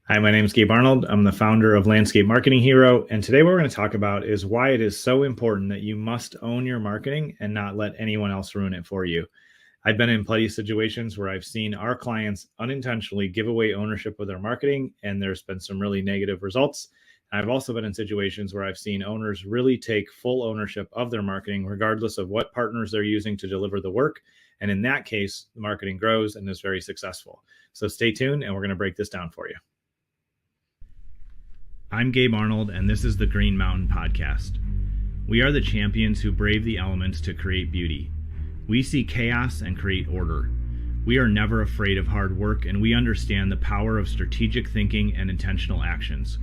Hi, my name is Gabe Arnold. I'm the founder of Landscape Marketing Hero. And today, what we're going to talk about is why it is so important that you must own your marketing and not let anyone else ruin it for you. I've been in plenty of situations where I've seen our clients unintentionally give away ownership of their marketing, and there's been some really negative results. And I've also been in situations where I've seen owners really take full ownership of their marketing, regardless of what partners they're using to deliver the work. And in that case, the marketing grows and is very successful. So stay tuned, and we're going to break this down for you. I'm Gabe Arnold, and this is the Green Mountain Podcast. We are the champions who brave the elements to create beauty. We see chaos and create order. We are never afraid of hard work, and we understand the power of strategic thinking and intentional actions.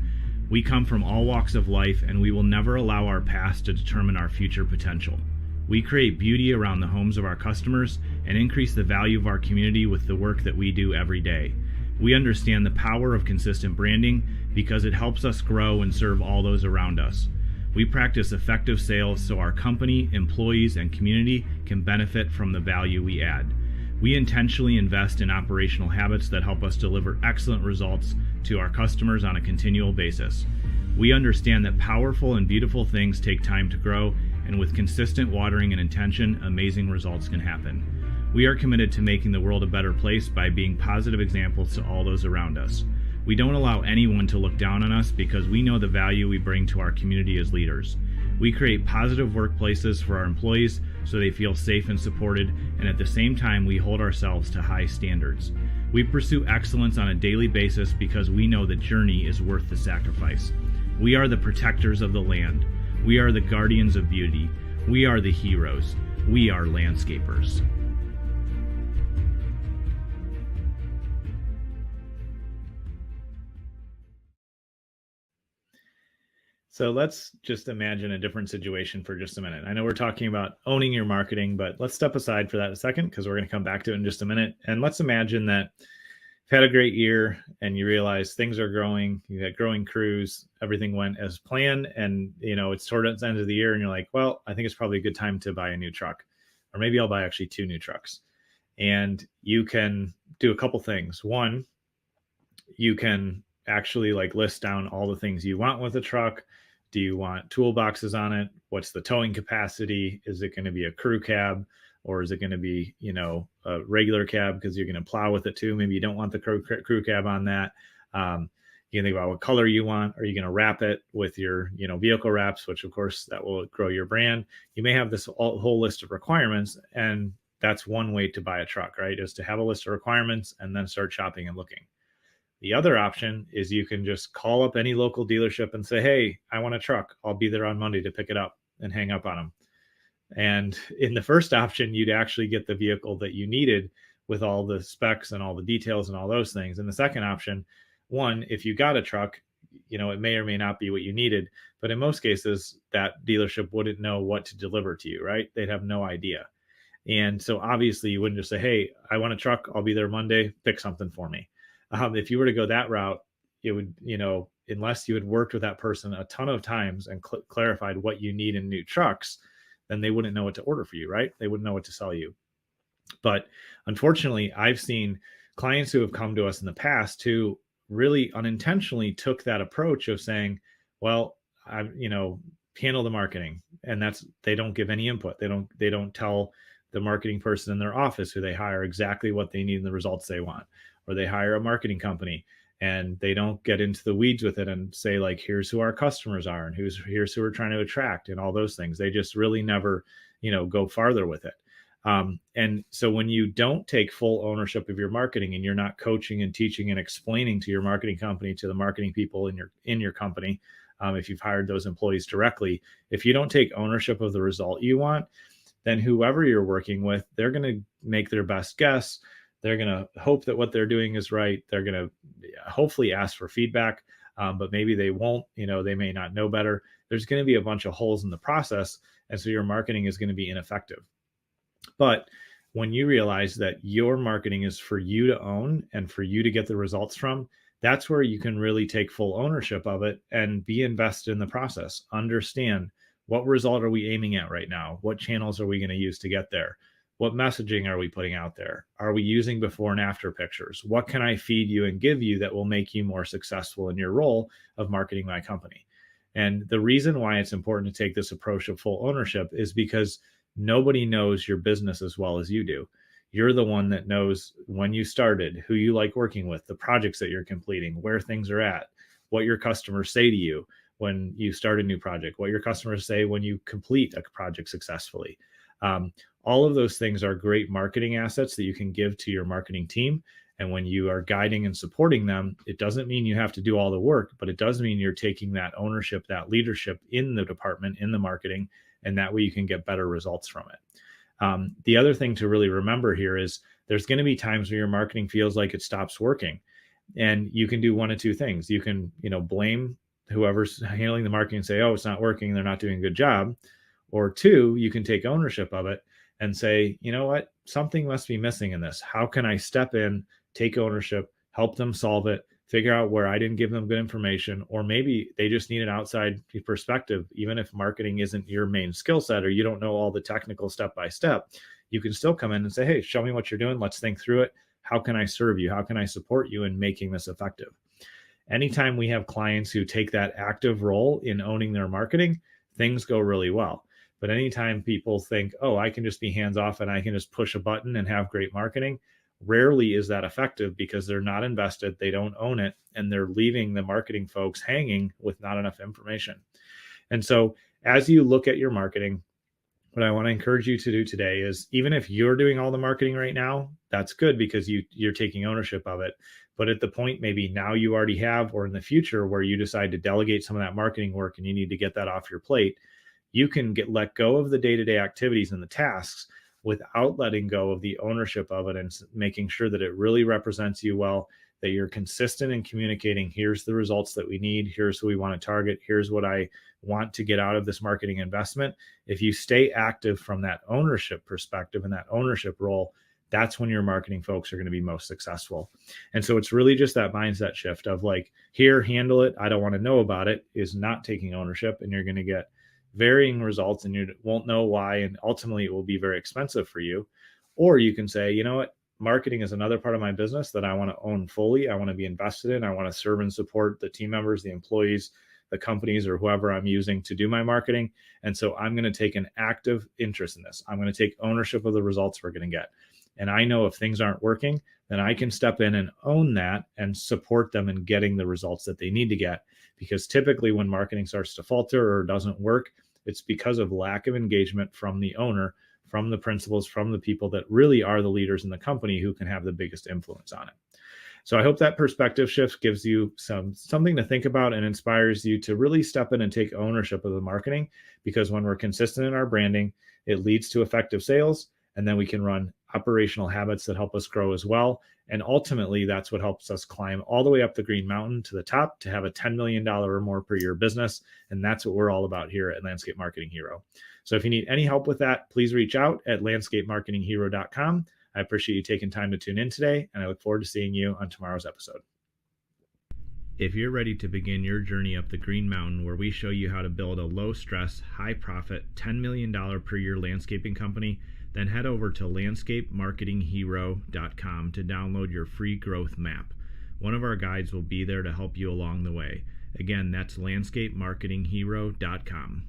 We come from all walks of life, and we will never allow our past to determine our future potential. We create beauty around the homes of our customers and increase the value of our community with the work that we do every day. We understand the power of consistent branding because it helps us grow and serve all those around us. We practice effective sales so our company, employees, and community can benefit from the value we add. We intentionally invest in operational habits that help us deliver excellent results to our customers on a continual basis. We understand that powerful and beautiful things take time to grow, and with consistent watering and intention, amazing results can happen. We are committed to making the world a better place by being positive examples to all those around us. We don't allow anyone to look down on us because we know the value we bring to our community as leaders. We create positive workplaces for our employees so they feel safe and supported, and at the same time, we hold ourselves to high standards. We pursue excellence on a daily basis because we know the journey is worth the sacrifice. We are the protectors of the land. We are the guardians of beauty. We are the heroes. We are landscapers. So let's just imagine a different situation for just a minute. I know we're talking about owning your marketing, but let's step aside for that a second because we're going to come back to it in just a minute. And let's imagine that you've had a great year and you realize things are growing. You had growing crews, everything went as planned, and it's towards the end of the year, and you're like, well, I think it's probably a good time to buy a new truck, or maybe I'll buy actually 2 new trucks. And you can do a couple things. One, you can actually list down all the things you want with a truck. Do you want toolboxes on it? What's the towing capacity? Is it going to be a crew cab, or is it going to be, a regular cab because you're going to plow with it too? Maybe you don't want the crew cab on that. You can think about what color you want. Are you going to wrap it with your, vehicle wraps, which of course that will grow your brand. You may have this whole list of requirements, and that's one way to buy a truck, right? Is to have a list of requirements and then start shopping and looking. The other option is you can just call up any local dealership and say, hey, I want a truck. I'll be there on Monday to pick it up, and hang up on them. And in the first option, you'd actually get the vehicle that you needed with all the specs and all the details and all those things. In the second option, one, if you got a truck, it may or may not be what you needed. But in most cases, that dealership wouldn't know what to deliver to you, right? They'd have no idea. And so obviously you wouldn't just say, hey, I want a truck. I'll be there Monday. Pick something for me. If you were to go that route, it would, unless you had worked with that person a ton of times and clarified what you need in new trucks, then they wouldn't know what to order for you, right? They wouldn't know what to sell you. But unfortunately, I've seen clients who have come to us in the past who really unintentionally took that approach of saying, well, I, handle the marketing, and they don't give any input. They don't tell the marketing person in their office who they hire exactly what they need and the results they want. Or they hire a marketing company and they don't get into the weeds with it and say, here's who our customers are and here's who we're trying to attract and all those things. They just really never, go farther with it. And so when you don't take full ownership of your marketing and you're not coaching and teaching and explaining to your marketing company, to the marketing people in your company, if you've hired those employees directly, if you don't take ownership of the result you want, then whoever you're working with, they're going to make their best guess. They're going to hope that what they're doing is right. They're going to hopefully ask for feedback, but maybe they won't. They may not know better. There's going to be a bunch of holes in the process, and so your marketing is going to be ineffective. But when you realize that your marketing is for you to own and for you to get the results from, that's where you can really take full ownership of it and be invested in the process. Understand, what result are we aiming at right now? What channels are we going to use to get there? What messaging are we putting out there? Are we using before and after pictures? What can I feed you and give you that will make you more successful in your role of marketing my company? And the reason why it's important to take this approach of full ownership is because nobody knows your business as well as you do. You're the one that knows when you started, who you like working with, the projects that you're completing, where things are at, what your customers say to you when you start a new project, what your customers say when you complete a project successfully. Um, all of those things are great marketing assets that you can give to your marketing team. And when you are guiding and supporting them, it doesn't mean you have to do all the work, but it does mean you're taking that ownership, that leadership in the department, in the marketing, and that way you can get better results from it. The other thing to really remember here is there's going to be times where your marketing feels like it stops working, and you can do one of two things. You can, blame whoever's handling the marketing and say, "Oh, it's not working. They're not doing a good job." Or two, you can take ownership of it and say, "You know what? Something must be missing in this. How can I step in, take ownership, help them solve it, figure out where I didn't give them good information, or maybe they just need an outside perspective. Even if marketing isn't your main skill set or you don't know all the technical step by step, you can still come in and say, "Hey, show me what you're doing. Let's think through it. How can I serve you? How can I support you in making this effective?" Anytime we have clients who take that active role in owning their marketing, things go really well. But anytime people think, "Oh, I can just be hands off and I can just push a button and have great marketing," rarely is that effective because they're not invested, they don't own it, and they're leaving the marketing folks hanging with not enough information. And so as you look at your marketing, what I want to encourage you to do today is, even if you're doing all the marketing right now, that's good because you're taking ownership of it. But at the point maybe now you already have, or in the future where you decide to delegate some of that marketing work and you need to get that off your plate, you can let go of the day-to-day activities and the tasks without letting go of the ownership of it and making sure that it really represents you well, that you're consistent in communicating, "Here's the results that we need. Here's who we want to target. Here's what I want to get out of this marketing investment." If you stay active from that ownership perspective and that ownership role, that's when your marketing folks are going to be most successful. And so it's really just that mindset shift of like, "Here, handle it. I don't want to know about it," is not taking ownership, and you're going to get varying results and you won't know why. And ultimately it will be very expensive for you. Or you can say, "You know what? Marketing is another part of my business that I want to own fully. I want to be invested in. I want to serve and support the team members, the employees, the companies, or whoever I'm using to do my marketing. And so I'm going to take an active interest in this. I'm going to take ownership of the results we're going to get. And I know if things aren't working, then I can step in and own that and support them in getting the results that they need to get." Because typically when marketing starts to falter or doesn't work, it's because of lack of engagement from the owner, from the principals, from the people that really are the leaders in the company who can have the biggest influence on it. So I hope that perspective shift gives you something to think about and inspires you to really step in and take ownership of the marketing, because when we're consistent in our branding, it leads to effective sales, and then we can run operational habits that help us grow as well. And ultimately, that's what helps us climb all the way up the green mountain to the top to have a $10 million or more per year business. And that's what we're all about here at Landscape Marketing Hero. So if you need any help with that, please reach out at landscapemarketinghero.com. I appreciate you taking time to tune in today, and I look forward to seeing you on tomorrow's episode. If you're ready to begin your journey up the Green Mountain, where we show you how to build a low-stress, high-profit, $10 million per year landscaping company, then head over to landscapemarketinghero.com to download your free growth map. One of our guides will be there to help you along the way. Again, that's landscapemarketinghero.com.